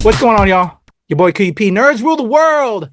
What's going on, y'all? Your boy Kuya Nerds rule the world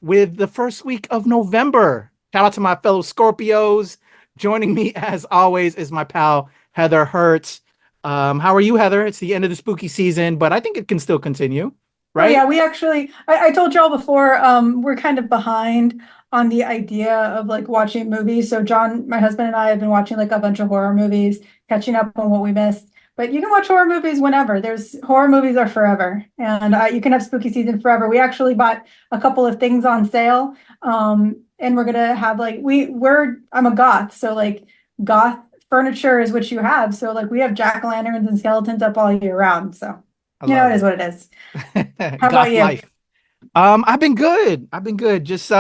with the first week of November. Shout out to my fellow Scorpios. Joining me, as always, is my pal Heather Hertz. How are you, Heather? It's the end of the spooky season, but I think it can still continue, right? Oh yeah, we actually, I told y'all before, we're kind of behind on the idea of like watching movies. So John, my husband and I have been watching like a bunch of horror movies, catching up on what we missed. But you can watch horror movies whenever. There's horror movies are forever, and you can have spooky season forever. We actually bought a couple of things on sale, and we're gonna have like I'm a goth, so like goth furniture is what you have. So like we have jack-o'-lanterns and skeletons up all year round. So I you know, love it is it. what it is. How about Goth you? life. I've been good. I've been good. Just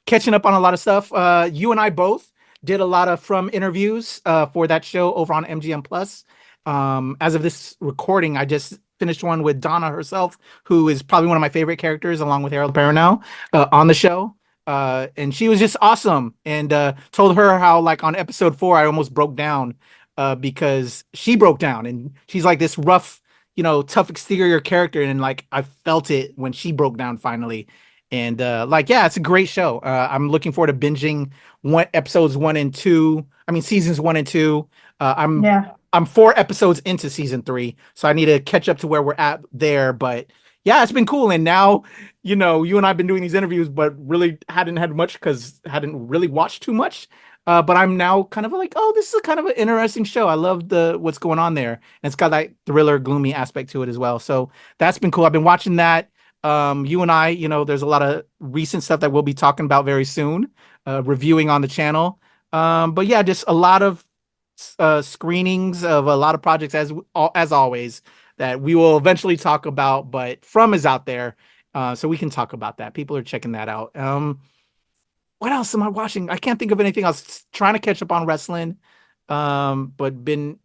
catching up on a lot of stuff. You and I both did a lot of from interviews for that show over on MGM Plus. As of this recording, I just finished one with Donna herself, who is probably one of my favorite characters, along with Harold Perrineau, on the show. And she was just awesome. And told her how, like, on episode 4, I almost broke down because she broke down, and she's like this rough, tough exterior character, and like I felt it when she broke down finally. And like, yeah, it's a great show. I'm looking forward to binging episodes 1 and 2. I mean, seasons 1 and 2. Yeah. I'm 4 episodes into season 3, so I need to catch up to where we're at there. But yeah, it's been cool. And now, you and I've been doing these interviews, but really hadn't had much because hadn't really watched too much. But I'm now kind of like, oh, this is kind of an interesting show. I love what's going on there, and it's got that thriller, gloomy aspect to it as well. So that's been cool. I've been watching that. You and I, there's a lot of recent stuff that we'll be talking about very soon, reviewing on the channel. But yeah, just a lot of screenings of a lot of projects as always that we will eventually talk about. But From is out there, so we can talk about that. People are checking that out. What else am I watching? I can't think of anything else. Trying to catch up on wrestling, but been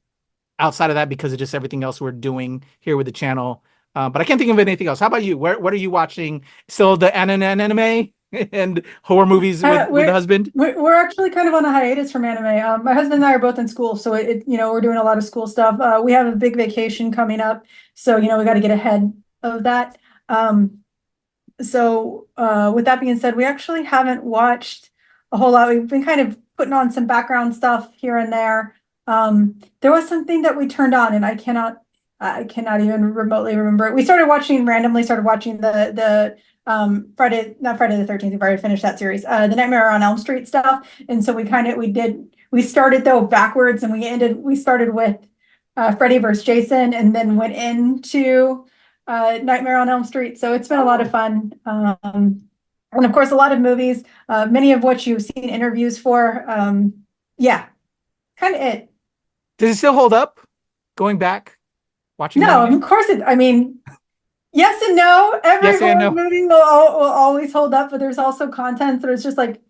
outside of that because of just everything else we're doing here with the channel. But I can't think of anything else. How about you? What are you watching? Still the anime and horror movies with Uh, the we're husband? we're actually kind of on a hiatus from anime. My husband and I are both in school, so we're doing a lot of school stuff. We have a big vacation coming up, so we got to get ahead of that. With that being said, we actually haven't watched a whole lot. We've been kind of putting on some background stuff here and there. There was something that we turned on, and I cannot even remotely remember it. We randomly started watching the not Friday the 13th. We've already finished that series. The Nightmare on Elm Street stuff. And so we started though backwards, and we started with Freddy versus Jason, and then went into Nightmare on Elm Street. So it's been a lot of fun. And of course, a lot of movies, many of which you've seen interviews for. Yeah, kind of it. Does it still hold up? Going back, watching them No, again? of course it. I mean, yes and no. Every Yes and horror no. movie will always hold up, but there's also content that is just like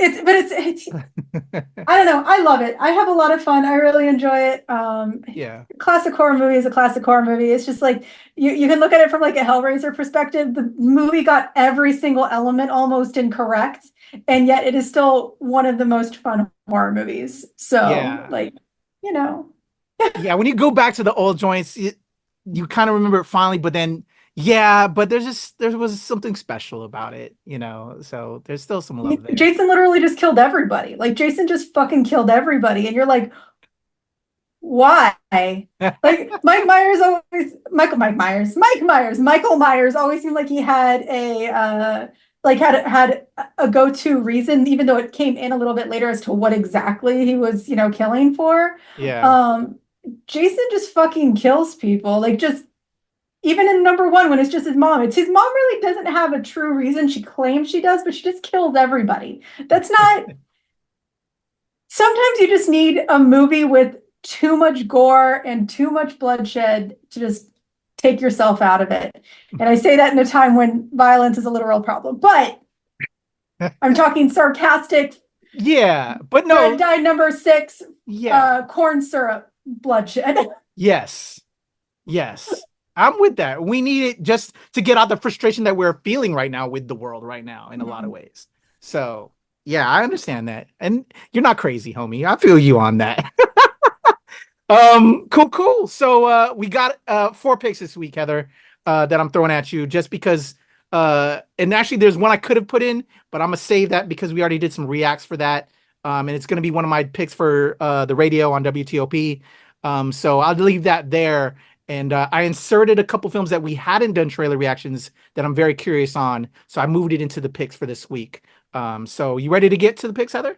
it's I don't know. I love it. I have a lot of fun. I really enjoy it. Yeah. Classic horror movie is a classic horror movie. It's just like you can look at it from like a Hellraiser perspective. The movie got every single element almost incorrect, and yet it is still one of the most fun horror movies. So Yeah. like, you know. Yeah. When you go back to the old joints, you kind of remember it fondly, but then, yeah, but there was something special about it, so there's still some love there. Jason literally just killed everybody. Like Jason just fucking killed everybody. And you're like, why? Like Michael Myers always seemed like he had a go-to reason, even though it came in a little bit later as to what exactly he was, killing for. Yeah. Um, Jason just fucking kills people. Like just even in number one, when it's just his mom, his mom really doesn't have a true reason. She claims she does, but she just kills everybody. That's not. Sometimes you just need a movie with too much gore and too much bloodshed to just take yourself out of it. And I say that in a time when violence is a literal problem. But I'm talking sarcastic. Yeah, but Red no. dye number 6, Yeah. corn syrup bloodshed. Yes. Yes. I'm with that. We need it just to get out the frustration that we're feeling right now with the world right now in a lot of ways. So, yeah, I understand that. And you're not crazy, homie. I feel you on that. Cool. So we got 4 picks this week, Heather, that I'm throwing at you just because and actually there's one I could have put in, but I'm gonna save that because we already did some reacts for that. And it's gonna be one of my picks for the radio on WTOP. So I'll leave that there. And I inserted a couple films that we hadn't done trailer reactions that I'm very curious on. So I moved it into the picks for this week. So you ready to get to the picks, Heather?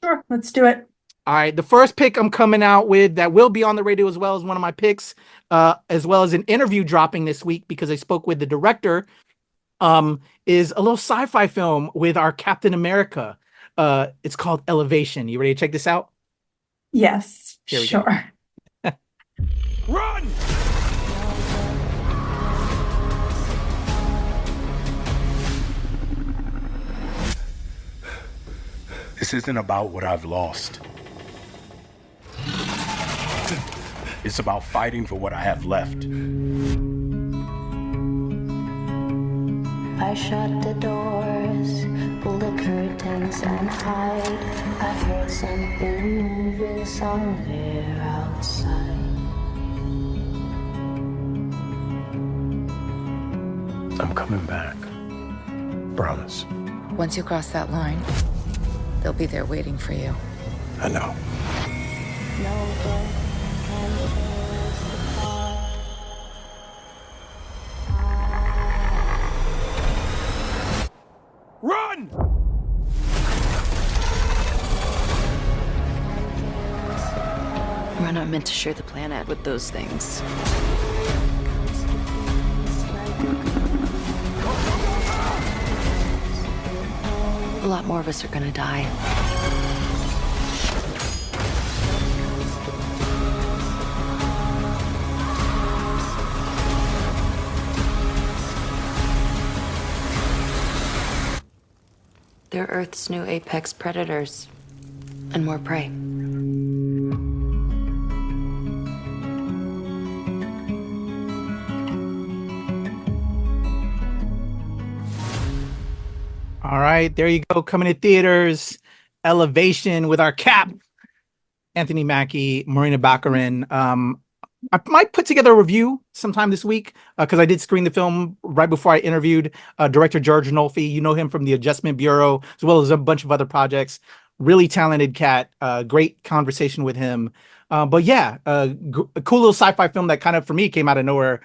Sure, let's do it. All right, the first pick I'm coming out with that will be on the radio as well as one of my picks, as well as an interview dropping this week because I spoke with the director, is a little sci-fi film with our Captain America. It's called Elevation. You ready to check this out? Yes, Here we sure. go. Run! This isn't about what I've lost. It's about fighting for what I have left. I shut the doors, pull the curtains and hide. I heard something moving somewhere outside. I'm coming back. Promise. Once you cross that line, they'll be there waiting for you. I know. No one can tear us apart. Run! We're not meant to share the planet with those things. A lot more of us are gonna die. They're Earth's new apex predators, and more prey. All right, there you go. Coming to theaters, Elevation with our Cap, Anthony Mackie, Marina Baccarin. I might put together a review sometime this week because I did screen the film right before I interviewed director George Nolfi. You know him from the Adjustment Bureau, as well as a bunch of other projects. Really talented cat. Great conversation with him. But yeah, a cool little sci-fi film that kind of, for me, came out of nowhere.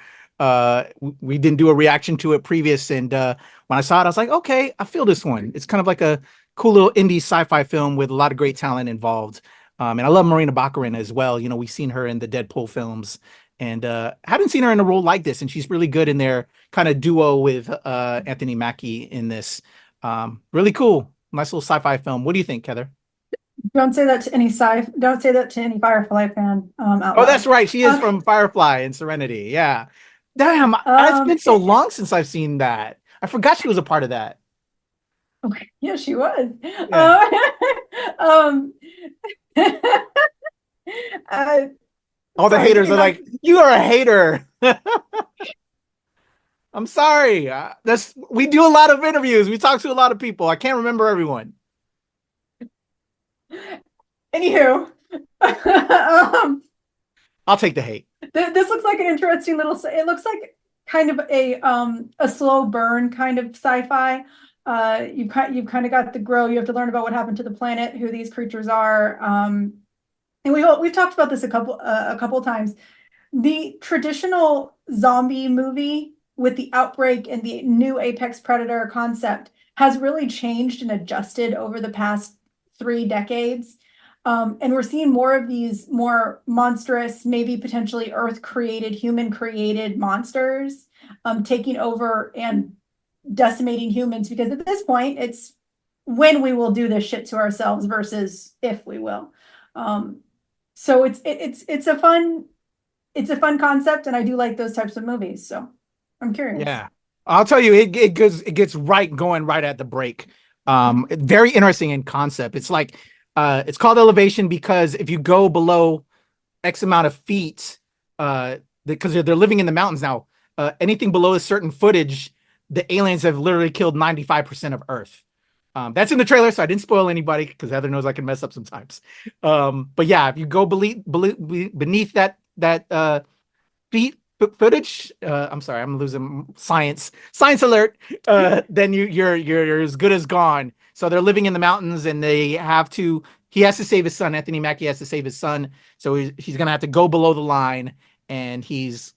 We didn't do a reaction to it previous. And when I saw it, I was like, okay, I feel this one. It's kind of like a cool little indie sci-fi film with a lot of great talent involved. And I love Marina Baccarin as well. You know, we've seen her in the Deadpool films and hadn't seen her in a role like this. And she's really good in their kind of duo with Anthony Mackie in this. Really cool. Nice little sci-fi film. What do you think, Heather? Don't say that to any don't say that to any Firefly fan. Out Oh, loud. that's right. She is from Firefly and Serenity. Yeah. Damn, it's been so long since I've seen that. I forgot she was a part of that. Yeah, she was. Yeah. All the haters are like, you are a hater. I'm sorry. We do a lot of interviews. We talk to a lot of people. I can't remember everyone. Anywho, I'll take the hate. this looks like an interesting little. It looks like kind of a slow burn kind of sci-fi. You've kind of got the grow. You have to learn about what happened to the planet, who these creatures are. And we've talked about this a couple times. The traditional zombie movie with the outbreak and the new apex predator concept has really changed and adjusted over the past 3 decades. And we're seeing more of these more monstrous, maybe potentially Earth-created, human-created monsters taking over and decimating humans, because at this point, it's when we will do this shit to ourselves versus if we will. So it's a fun concept, and I do like those types of movies. So I'm curious. Yeah, I'll tell you, it gets going right at the break. Very interesting in concept. It's like it's called Elevation because if you go below X amount of feet, because they're living in the mountains now, anything below a certain footage, the aliens have literally killed 95% of Earth. That's in the trailer, so I didn't spoil anybody because Heather knows I can mess up sometimes. But yeah, if you go beneath that footage, I'm sorry, I'm losing science alert. Then you're as good as gone. So they're living in the mountains, and he has to save his son. Anthony Mackie has to save his son, so he's gonna have to go below the line, and he's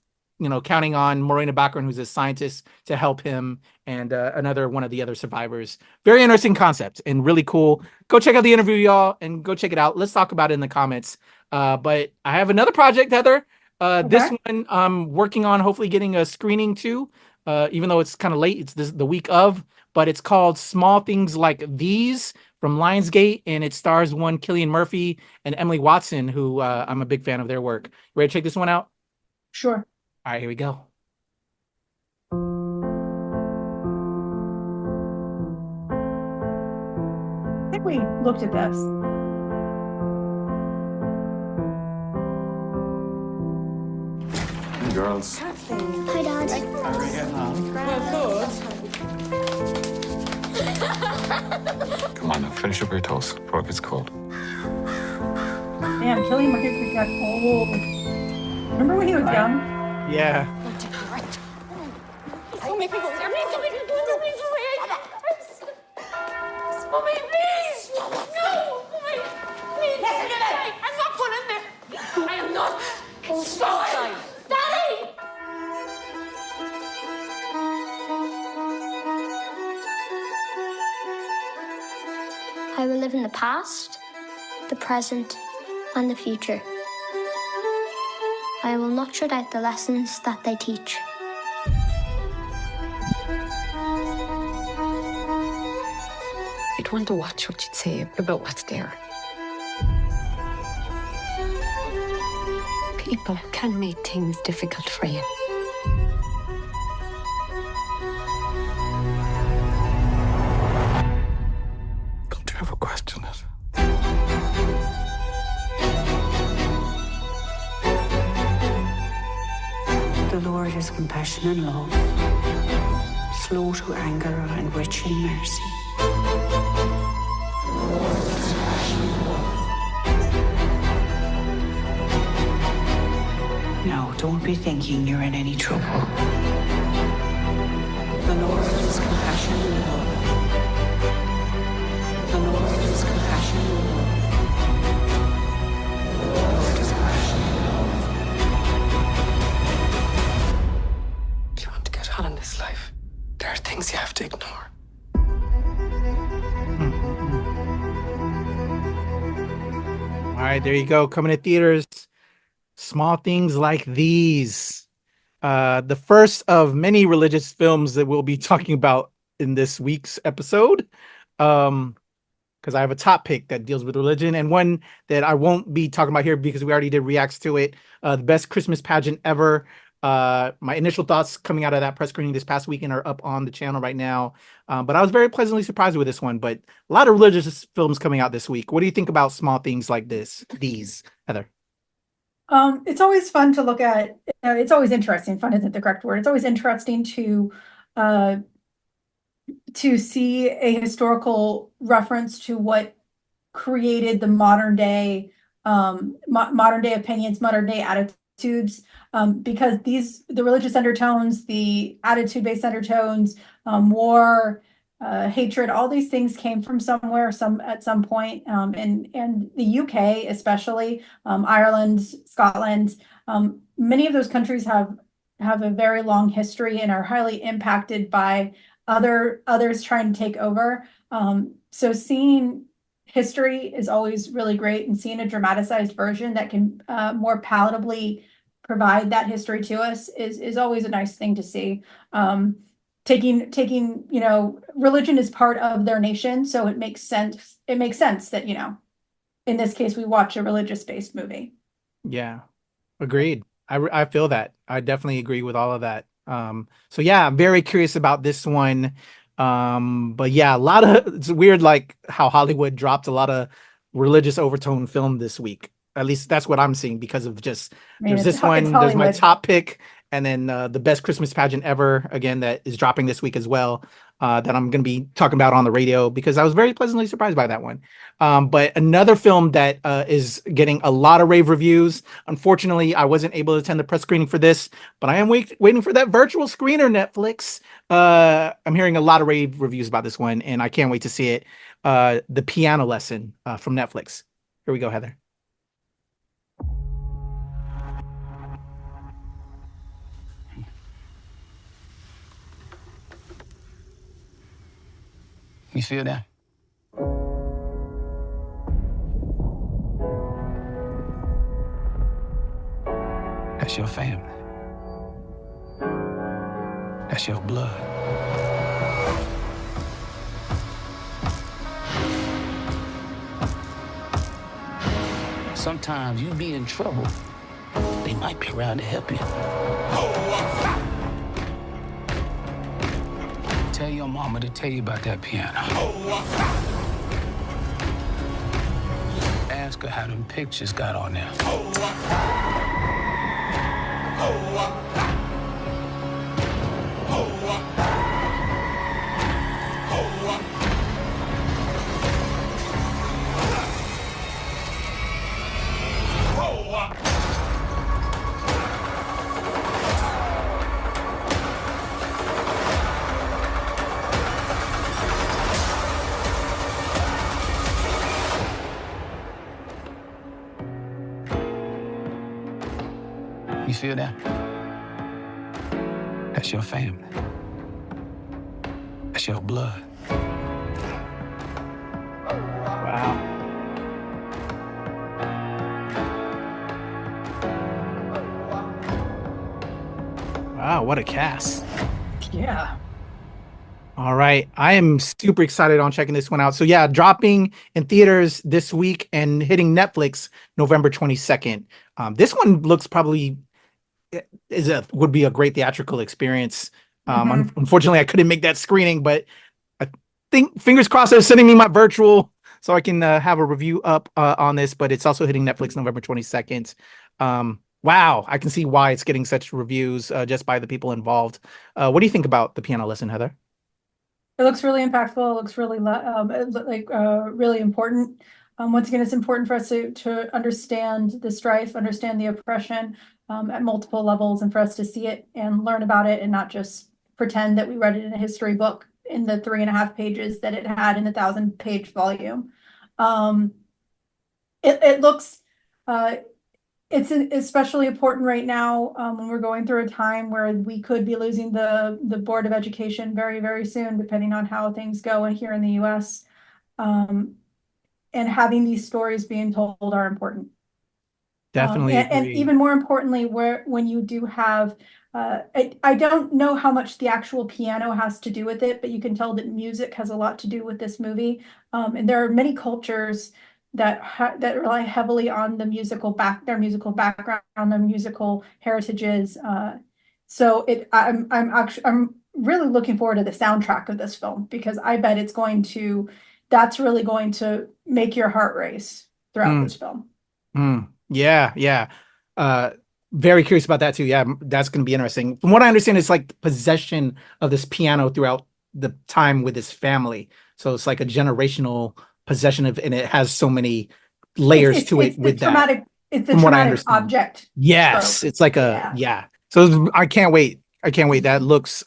counting on Morena Baccarin, who's a scientist, to help him, and another one of the other survivors. Very interesting concept and really cool. Go check out the interview, y'all, and go check it out. Let's talk about it in the comments. But I have another project, Heather. This one I'm working on, hopefully getting a screening too, even though it's kind of late. It's the week of, but it's called Small Things Like These from Lionsgate, and it stars one Cillian Murphy and Emily Watson, who I'm a big fan of their work. Ready to check this one out? Sure. All right, here we go. I think we looked at this. Girls. Hi, Dad. Come on now, finish up your toast before it gets cold. Damn, Cillian Murphy got old. Remember when he was young? Yeah. I will live in the past, the present, and the future. I will not shut out the lessons that they teach. I'd want to watch what you'd say about what's there. People can make things difficult for you. Don't you ever question it? The Lord is compassion and love, slow to anger and rich in mercy. No, don't be thinking you're in any trouble. The Lord is compassion and love. The Lord is compassion and love. The Lord is compassion and love. If you want to get on in this life, there are things you have to ignore. All right, there you go. Coming to theaters. Small Things Like These. The first of many religious films that we'll be talking about in this week's episode. Because I have a top pick that deals with religion, and one that I won't be talking about here because we already did reacts to it. The best Christmas pageant ever. My initial thoughts coming out of that press screening this past weekend are up on the channel right now. But I was very pleasantly surprised with this one. But a lot of religious films coming out this week. What do you think about Small Things Like These, Heather? It's always fun to look at. It's always interesting. Fun isn't the correct word. It's always interesting to see a historical reference to what created the modern day opinions, modern day attitudes. Because the religious undertones, the attitude-based undertones, war, hatred, all these things came from somewhere, at some point, and the UK especially, Ireland, Scotland, many of those countries have a very long history and are highly impacted by others trying to take over. So seeing history is always really great, and seeing a dramatized version that can more palatably provide that history to us is always a nice thing to see. Taking religion is part of their nation, so it makes sense that in this case we watch a religious-based movie. Yeah, agreed. I feel that. I definitely agree with all of that. So yeah, I'm very curious about this one. But yeah, it's weird, like how Hollywood dropped a lot of religious overtone film this week. At least that's what I'm seeing, because of just there's this one, there's my top pick, and then the best Christmas pageant ever, again, that is dropping this week as well, that I'm going to be talking about on the radio because I was very pleasantly surprised by that one. But another film that is getting a lot of rave reviews. Unfortunately, I wasn't able to attend the press screening for this, but I am waiting for that virtual screener, Netflix. I'm hearing a lot of rave reviews about this one, and I can't wait to see it. The Piano Lesson from Netflix. Here we go, Heather. You feel that? That's your family. That's your blood. Sometimes you be in trouble. They might be around to help you. Tell your mama to tell you about that piano. Ask her how them pictures got on there. You feel that? That's your family. That's your blood. Wow. Wow, what a cast. Yeah. All right. I am super excited on checking this one out. So yeah, dropping in theaters this week and hitting Netflix November 22nd. This one looks probably would be a great theatrical experience. Unfortunately, I couldn't make that screening, but I think fingers crossed they're sending me my virtual so I can have a review up on this, but it's also hitting Netflix November 22nd. Wow, I can see why it's getting such reviews just by the people involved. What do you think about The Piano Lesson, Heather? It looks really impactful. It looks really really important. Once again, it's important for us to understand the strife, understand the oppression at multiple levels, and for us to see it and learn about it and not just pretend that we read it in a history book in the 3.5 pages that it had in the 1,000-page volume. It looks, it's especially important right now when we're going through a time where we could be losing the Board of Education very, very soon, depending on how things go here in the U.S. And having these stories being told are important. Definitely. And even more importantly, when you do have, I don't know how much the actual piano has to do with it, but you can tell that music has a lot to do with this movie. And there are many cultures that rely heavily on their musical background, their musical heritages. So I'm really looking forward to the soundtrack of this film because I bet that's really going to make your heart race throughout this film. Yeah. Very curious about that too. Yeah, that's going to be interesting. From what I understand, it's like the possession of this piano throughout the time with his family. So it's like a generational possession of, and it has so many layers to it with that. It's a traumatic object. Yes, it's like So I can't wait. That looks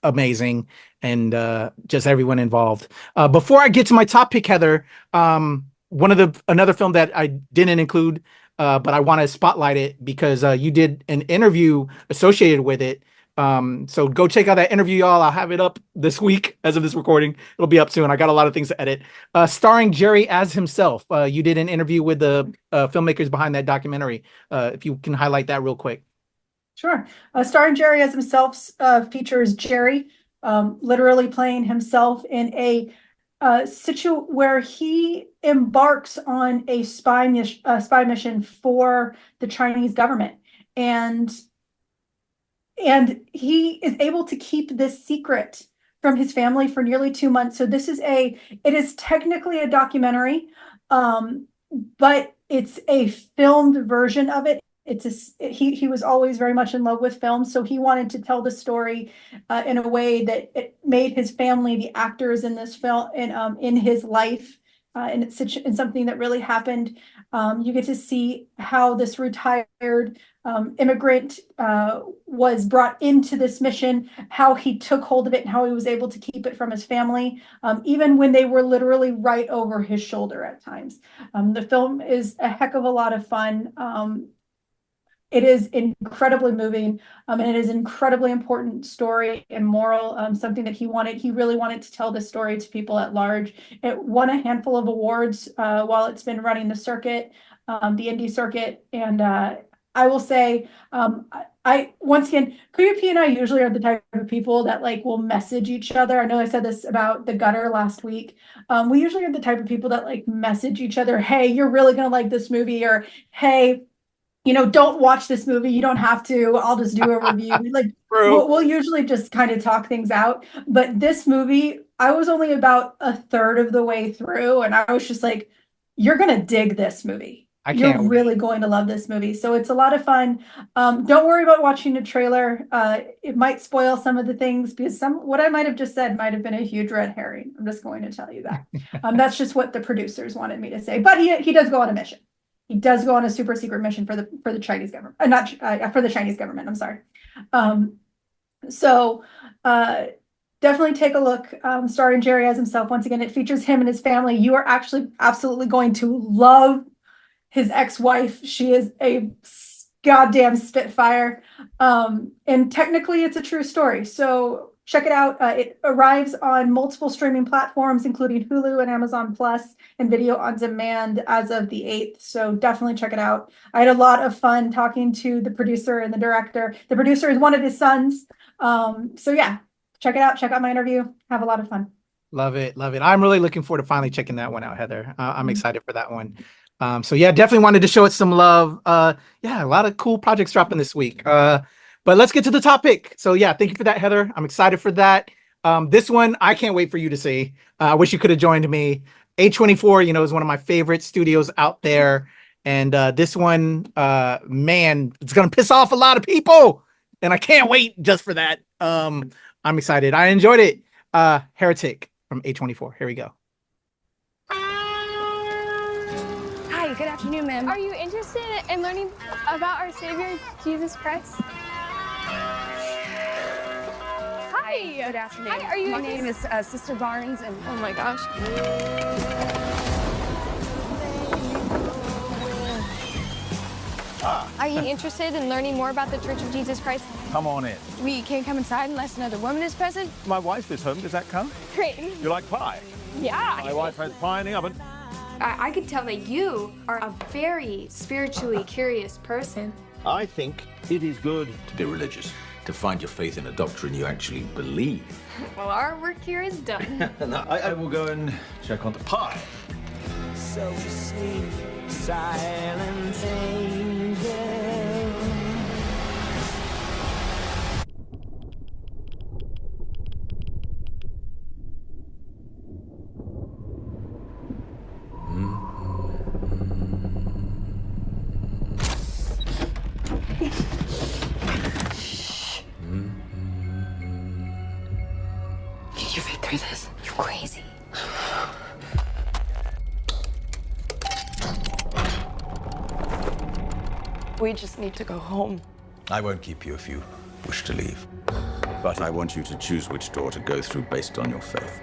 amazing, and just everyone involved. Before I get to my top pick, Heather, another film that I didn't include, but I want to spotlight it because you did an interview associated with it. So go check out that interview, y'all. I'll have it up this week as of this recording. It'll be up soon. I got a lot of things to edit. Starring Jerry as himself. You did an interview with the filmmakers behind that documentary. If you can highlight that real quick. Sure. Starring Jerry as himself features Jerry literally playing himself in a where he embarks on a spy mission for the Chinese government, and he is able to keep this secret from his family for nearly 2 months. So it is technically a documentary, but it's a filmed version of it. he was always very much in love with film, so he wanted to tell the story in a way that it made his family the actors in this film in his life, and it's something that really happened. You get to see how this retired immigrant was brought into this mission, how he took hold of it, and how he was able to keep it from his family, even when they were literally right over his shoulder at times. The film is a heck of a lot of fun. It is incredibly moving, and it is an incredibly important story and moral, something that he really wanted to tell this story to people at large. It won a handful of awards while it's been running the circuit, the indie circuit. And I will say, once again, Kuya and I usually are the type of people that like will message each other. I know I said this about The Gutter last week. We usually are the type of people that like message each other, hey, you're really going to like this movie, or hey, don't watch this movie. You don't have to. I'll just do a review. Like we'll usually just kind of talk things out. But this movie, I was only about a third of the way through, and I was just like, "You're gonna dig this movie. You're really going to love this movie." So it's a lot of fun. Don't worry about watching the trailer. It might spoil some of the things because what I might have just said might have been a huge red herring. I'm just going to tell you that. That's just what the producers wanted me to say. But he does go on a mission. He does go on a super secret mission for the Chinese government, not for the Chinese government. I'm sorry. So definitely take a look. Starring Jerry as himself. Once again, it features him and his family. You are actually absolutely going to love his ex-wife. She is a goddamn spitfire. And technically, it's a true story. So check it out. It arrives on multiple streaming platforms, including Hulu and Amazon Plus, and video on demand as of the 8th. So definitely check it out. I had a lot of fun talking to the producer and the director. The producer is one of his sons. So yeah, check it out. Check out my interview. Have a lot of fun. Love it. Love it. I'm really looking forward to finally checking that one out, Heather. I'm excited for that one. So yeah, definitely wanted to show it some love. Yeah, a lot of cool projects dropping this week. But let's get to the topic. So yeah, thank you for that, Heather. I'm excited for that. This one, I can't wait for you to see. I wish you could have joined me. A24, is one of my favorite studios out there. And this one, man, it's going to piss off a lot of people. And I can't wait just for that. I'm excited. I enjoyed it. Heretic from A24. Here we go. Hi, good afternoon, ma'am. Are you interested in learning about our Savior, Jesus Christ? Hi. Good afternoon. Hi, are you? My name is Sister Barnes, and oh my gosh. Are you interested in learning more about the Church of Jesus Christ? Come on in. We can't come inside unless another woman is present. My wife is home. Does that count? Great. You like pie? Yeah. My wife has pie in the oven. I could tell that you are a very spiritually curious person. I think it is good to be religious, to find your faith in a doctrine you actually believe. Well, our work here is done. Now, I will go and check on the pie. So sweet, silent angel. Can you fit through this? You're crazy. We just need to go home. I won't keep you if you wish to leave. But I want you to choose which door to go through based on your faith.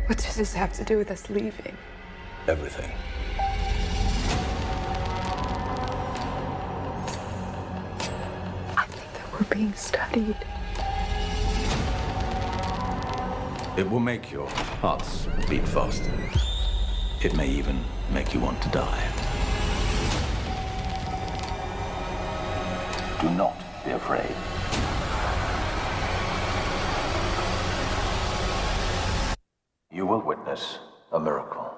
What does this have to do with us leaving? Everything. I think that we're being studied. It will make your hearts beat faster. It may even make you want to die. Do not be afraid. You will witness a miracle.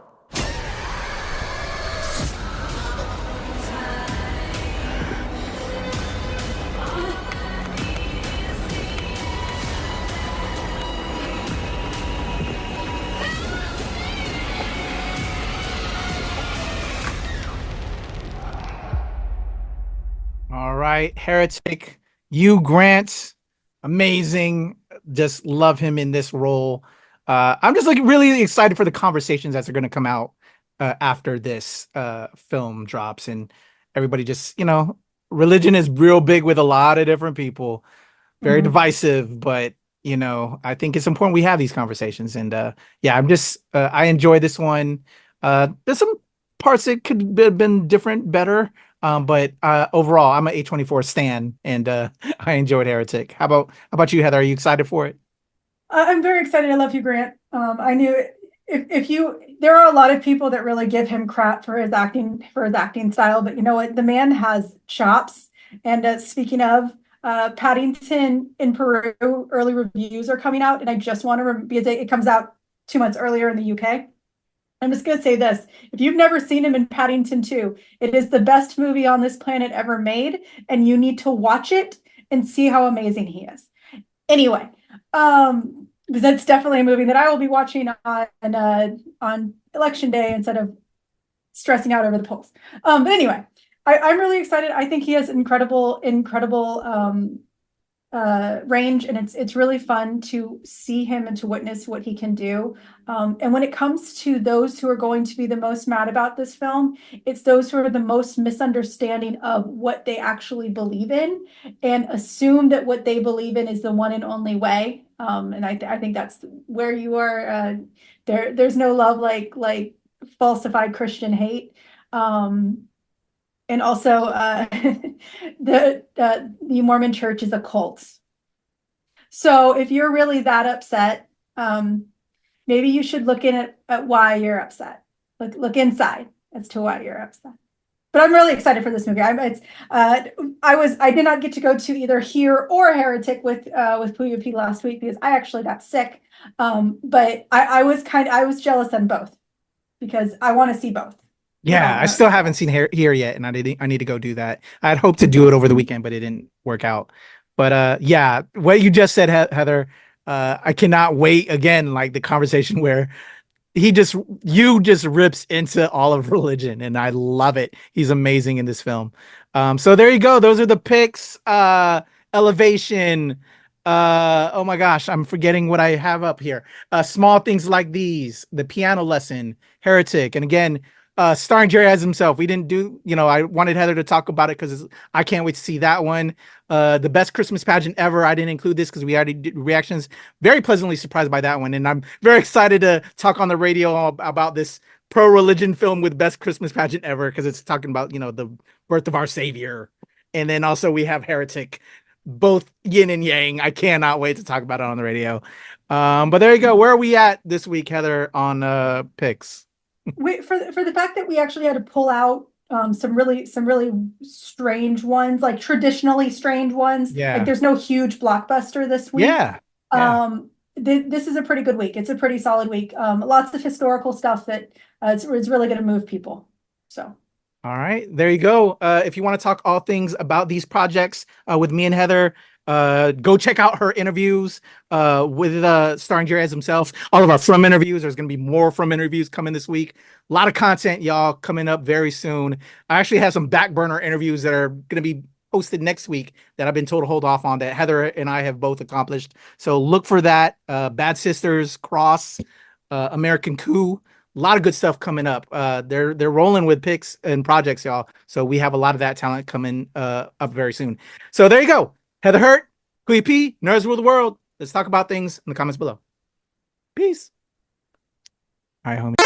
All right, Heretic, Hugh Grant, amazing. Just love him in this role. I'm just like really excited for the conversations that are going to come out after this film drops, and everybody just, religion is real big with a lot of different people, very divisive, but I think it's important we have these conversations. And yeah, I enjoy this one. There's some parts that could have been different, better. But overall, I'm an A24 stan, and I enjoyed Heretic. How about you, Heather? Are you excited for it? I'm very excited. I love Hugh Grant. I knew there are a lot of people that really give him crap for his acting style, but you know what? The man has chops. And speaking of Paddington in Peru, early reviews are coming out, and I just want to because it comes out 2 months earlier in the UK. I'm just going to say this. If you've never seen him in Paddington 2, it is the best movie on this planet ever made, and you need to watch it and see how amazing he is. Anyway, because that's definitely a movie that I will be watching on election day instead of stressing out over the polls. But anyway, I'm really excited. I think he has incredible range, and it's really fun to see him and to witness what he can do. And when it comes to those who are going to be the most mad about this film, it's those who are the most misunderstanding of what they actually believe in and assume that what they believe in is the one and only way. And I think that's where you are. There's no love like falsified Christian hate. And also, the Mormon Church is a cult. So if you're really that upset, maybe you should look in at why you're upset. Look inside as to why you're upset. But I'm really excited for this movie. I did not get to go to either Here or Heretic with Kuya P last week because I actually got sick. But I was jealous on both because I want to see both. Yeah, I still haven't seen Here yet, and I need to go do that. I had hoped to do it over the weekend, but it didn't work out. But yeah, what you just said, Heather, I cannot wait again, like the conversation where you just rips into all of religion, and I love it. He's amazing in this film. So there you go. Those are the picks. Elevation. Oh my gosh, I'm forgetting what I have up here. Small Things Like These, The Piano Lesson, Heretic, and again, starring Jerry as himself. We didn't do, I wanted Heather to talk about it because I can't wait to see that one. The Best Christmas Pageant Ever. I didn't include this because we already did reactions. Very pleasantly surprised by that one. And I'm very excited to talk on the radio about this pro-religion film with Best Christmas Pageant Ever because it's talking about, the birth of our Savior. And then also we have Heretic, both yin and yang. I cannot wait to talk about it on the radio. But there you go. Where are we at this week, Heather, on picks? For the fact that we actually had to pull out some really strange ones, like traditionally strange ones. Yeah. Like there's no huge blockbuster this week. Yeah. This is a pretty good week. It's a pretty solid week. Lots of historical stuff that it's really going to move people. So. All right, there you go. If you want to talk all things about these projects with me and Heather, go check out her interviews with starring Jerry as himself. All of our From interviews. There's going to be more From interviews coming this week. A lot of content, y'all, coming up very soon. I actually have some back burner interviews that are going to be posted next week that I've been told to hold off on that Heather and I have both accomplished. So look for that. Bad Sisters, Cross, American Coup. A lot of good stuff coming up. They're rolling with picks and projects, y'all. So we have a lot of that talent coming up very soon. So there you go. Heather Hurt, Kuya P, Nerds Rule the World. Let's talk about things in the comments below. Peace. All right, homie.